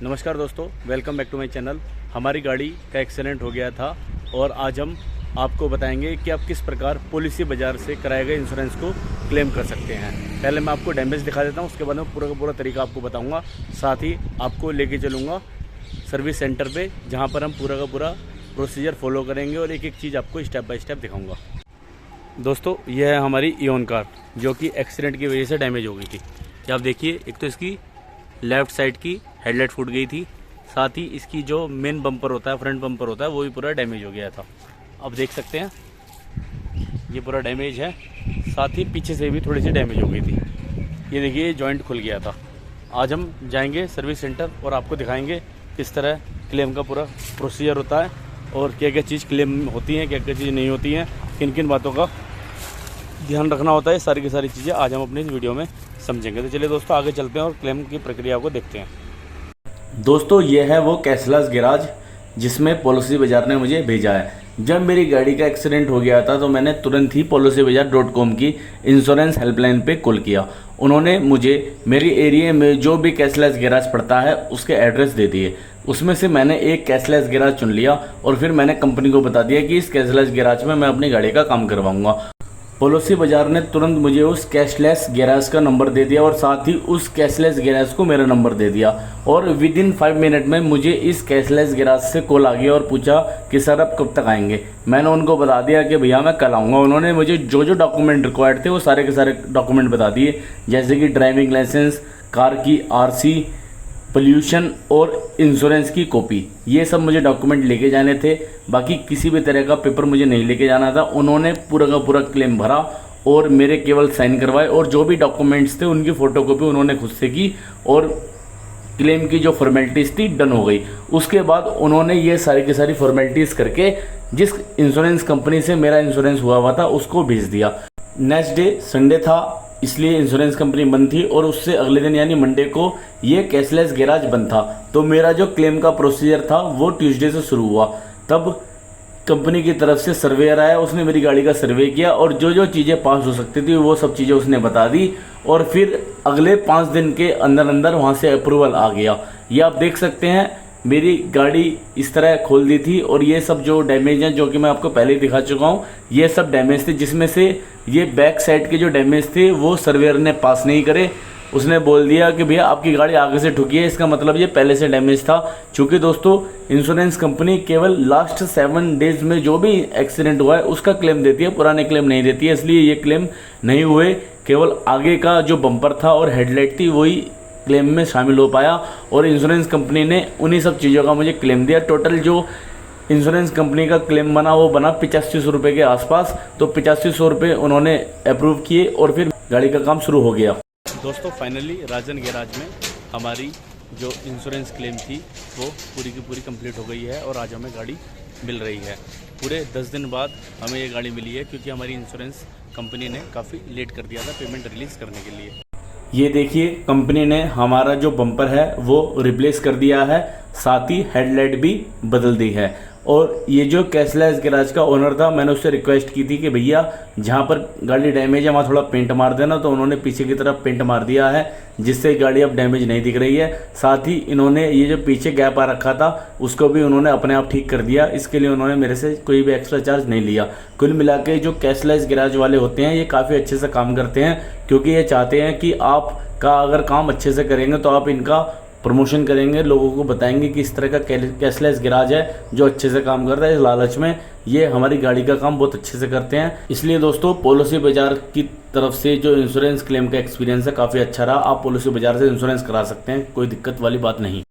नमस्कार दोस्तों, welcome back to my channel. हमारी गाड़ी का एक्सीडेंट हो गया था और आज हम आपको बताएंगे कि आप किस प्रकार पॉलिसी बाज़ार से कराए गए इंश्योरेंस को क्लेम कर सकते हैं। पहले मैं आपको डैमेज दिखा देता हूं, उसके बाद मैं पूरा का पूरा तरीका आपको बताऊंगा। साथ ही आपको लेके चलूँगा सर्विस सेंटर पे, जहां पर हम पूरा का पूरा प्रोसीजर फॉलो करेंगे और एक एक चीज़ आपको स्टेप बाय स्टेप दिखाऊँगा। दोस्तों, यह है हमारी इओन कार जो कि एक्सीडेंट की वजह से डैमेज हो गई थी। ये आप देखिए, एक तो इसकी लेफ़्ट साइड की हेडलाइट फूट गई थी, साथ ही इसकी जो मेन बम्पर होता है, फ्रंट बम्पर होता है, वो भी पूरा डैमेज हो गया था। अब देख सकते हैं ये पूरा डैमेज है, साथ ही पीछे से भी थोड़ी सी डैमेज हो गई थी। ये देखिए, ये जॉइंट खुल गया था। आज हम जाएंगे सर्विस सेंटर और आपको दिखाएंगे किस तरह क्लेम का पूरा प्रोसीजर होता है और क्या क्या चीज़ क्लेम होती हैं, क्या क्या चीज़ नहीं होती हैं, किन किन बातों का ध्यान रखना होता है। सारी की सारी चीज़ें आज हम अपनी इस वीडियो में समझेंगे। तो चलिए दोस्तों, आगे चलते हैं और क्लेम की प्रक्रिया को देखते हैं। दोस्तों, ये है वो कैशलेस गैराज जिसमें पॉलिसी बाजार ने मुझे भेजा है। जब मेरी गाड़ी का एक्सीडेंट हो गया था तो मैंने तुरंत ही policybazaar.com की इंश्योरेंस हेल्पलाइन पे कॉल किया। उन्होंने मुझे मेरी एरिया में जो भी कैशलेस गैराज पड़ता है उसके एड्रेस दे दिए। उसमें से मैंने एक कैशलेस गैराज चुन लिया और फिर मैंने कंपनी को बता दिया कि इस कैशलेस गैराज में मैं अपनी गाड़ी का काम करवाऊंगा। पॉलिसी बाजार ने तुरंत मुझे उस कैशलेस गैराज का नंबर दे दिया और साथ ही उस कैशलेस गैराज को मेरा नंबर दे दिया। और विद इन 5 मिनट में मुझे इस कैशलेस गैराज से कॉल आ गया और पूछा कि सर आप कब तक आएंगे। मैंने उनको बता दिया कि भैया मैं कल आऊँगा। उन्होंने मुझे जो जो डॉक्यूमेंट रिक्वायर्ड थे वो सारे के सारे डॉक्यूमेंट बता दिए, जैसे कि ड्राइविंग लाइसेंस, कार की आरसी, पोल्यूशन और इंश्योरेंस की कॉपी। ये सब मुझे डॉक्यूमेंट लेके जाने थे, बाकी किसी भी तरह का पेपर मुझे नहीं लेके जाना था। उन्होंने पूरा का पूरा क्लेम भरा और मेरे केवल साइन करवाए और जो भी डॉक्यूमेंट्स थे उनकी फ़ोटोकॉपी उन्होंने खुद से की और क्लेम की जो फॉर्मेलिटीज़ थी डन हो गई। उसके बाद उन्होंने ये सारी की सारी फॉर्मेलिटीज़ करके जिस इंश्योरेंस कंपनी से मेरा इंश्योरेंस हुआ था उसको भेज दिया। नेक्स्ट डे संडे था, इसलिए इंश्योरेंस कंपनी बंद थी और उससे अगले दिन यानी मंडे को ये कैशलेस गैराज बंद था। तो मेरा जो क्लेम का प्रोसीजर था वो ट्यूसडे से शुरू हुआ। तब कंपनी की तरफ से सर्वेयर आया, उसने मेरी गाड़ी का सर्वे किया और जो जो चीज़ें पास हो सकती थी वो सब चीज़ें उसने बता दी और फिर अगले 5 दिन के अंदर अंदर वहाँ से अप्रूवल आ गया। ये आप देख सकते हैं, मेरी गाड़ी इस तरह खोल दी थी और ये सब जो डैमेज हैं जो कि मैं आपको पहले ही दिखा चुका हूँ, ये सब डैमेज थे, जिसमें से ये बैक साइड के जो डैमेज थे वो सर्वेयर ने पास नहीं करे। उसने बोल दिया कि भैया आपकी गाड़ी आगे से ठुकी है, इसका मतलब ये पहले से डैमेज था। चूँकि दोस्तों इंश्योरेंस कंपनी केवल लास्ट 7 डेज में जो भी एक्सीडेंट हुआ है उसका क्लेम देती है, पुराने क्लेम नहीं देती है, इसलिए ये क्लेम नहीं हुए। केवल आगे का जो बम्पर था और हेडलाइट थी वही क्लेम में शामिल हो पाया और इंश्योरेंस कंपनी ने उन्हीं सब चीज़ों का मुझे क्लेम दिया। टोटल जो इंश्योरेंस कंपनी का क्लेम बना वो बना 8500 रुपये के आसपास। तो 8500 रुपये उन्होंने अप्रूव किए और फिर गाड़ी का काम शुरू हो गया। दोस्तों, फाइनली राजन गैराज में हमारी जो इंश्योरेंस क्लेम थी वो पूरी की पूरी कंप्लीट हो गई है और आज हमें गाड़ी मिल रही है। पूरे 10 दिन बाद हमें ये गाड़ी मिली है क्योंकि हमारी इंश्योरेंस कंपनी ने काफ़ी लेट कर दिया था पेमेंट रिलीज़ करने के लिए। ये देखिए, कंपनी ने हमारा जो बम्पर है वो रिप्लेस कर दिया है, साथ ही हेडलाइट भी बदल दी है। और ये जो कैशलेस गैराज का ओनर था, मैंने उससे रिक्वेस्ट की थी कि भैया जहाँ पर गाड़ी डैमेज है वहाँ थोड़ा पेंट मार देना, तो उन्होंने पीछे की तरफ पेंट मार दिया है जिससे गाड़ी अब डैमेज नहीं दिख रही है। साथ ही इन्होंने ये जो पीछे गैप आ रखा था उसको भी उन्होंने अपने आप ठीक कर दिया। इसके लिए उन्होंने मेरे से कोई भी एक्स्ट्रा चार्ज नहीं लिया। कुल मिला के जो कैशलेस गैराज वाले होते हैं ये काफ़ी अच्छे से काम करते हैं, क्योंकि ये चाहते हैं कि आपका अगर काम अच्छे से करेंगे तो आप इनका प्रमोशन करेंगे, लोगों को बताएंगे कि इस तरह का कैशलेस गैराज है जो अच्छे से काम कर रहा है। इस लालच में ये हमारी गाड़ी का काम बहुत अच्छे से करते हैं। इसलिए दोस्तों, पॉलिसी बाजार की तरफ से जो इंश्योरेंस क्लेम का एक्सपीरियंस है काफ़ी अच्छा रहा। आप पॉलिसी बाजार से इंश्योरेंस करा सकते हैं, कोई दिक्कत वाली बात नहीं।